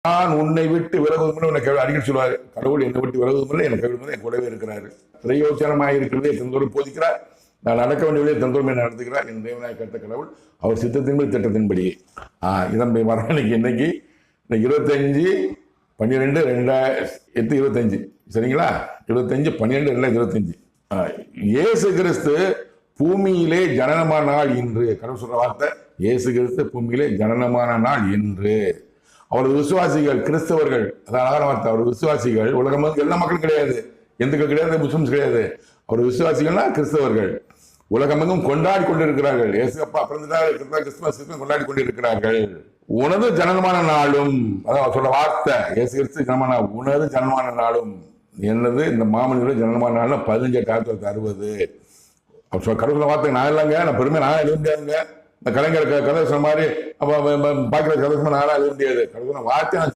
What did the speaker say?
நான் உன்னை விட்டு விலகுவதும் உன்னை அடிக்கடி சொல்லுவாரு. கடவுள் என்னை விட்டு விலகுவதும் என்னை கைவிடுவதும் என் கூடவே இருக்கிறாரு. பிரயோஜனமாக இருக்கிறதே தினந்தோறும் போதிக்கிறார். நான் நடக்க வேண்டியதே தினந்தோறும் நடத்துகிறார். என் தேவனாய் கர்த்த கடவுள் அவர் சித்தத்தின்படி திட்டத்தின்படி. இதன் வரணிக்கு இன்னைக்கு 25/12/2025 சரிங்களா? 25/12/2025 இயேசு கிறிஸ்து பூமியிலே ஜனனமான நாள் இன்று. கடவுள் சொல்ற வார்த்தை, இயேசு கிறிஸ்து பூமியிலே ஜனனமான நாள் இன்று. அவரது விசுவாசிகள் கிறிஸ்தவர்கள், அழகான வார்த்தை, அவர் விசுவாசிகள் உலகம் எல்லா மக்களும் கிடையாது, இந்துக்கள் கிடையாது, முஸ்லிம்ஸ் கிடையாது. அவர் விசுவாசிகள்னா கிறிஸ்தவர்கள் உலகமெங்கும் கொண்டாடி கொண்டிருக்கிறார்கள். இயேசு அப்பா கிறிஸ்துமஸ் கொண்டாடி கொண்டிருக்கிறார்கள். உனது ஜனனமான நாளும், அதான் சொல்ற வார்த்தை, இயேசு கிறிஸ்து ஜனமான உனது ஜனனமான நாளும் என்னது இந்த மாமனியோட ஜனனமான நாள் 15/1960. கடவுள் வார்த்தை நான் இல்லைங்க, நான் பெருமை நான் எழுத முடியாதுங்க. இந்த கலைஞர் கதை சொன்ன மாதிரி பாக்கிற கதை நானா எழுத முடியாது. கடவுள் வார்த்தை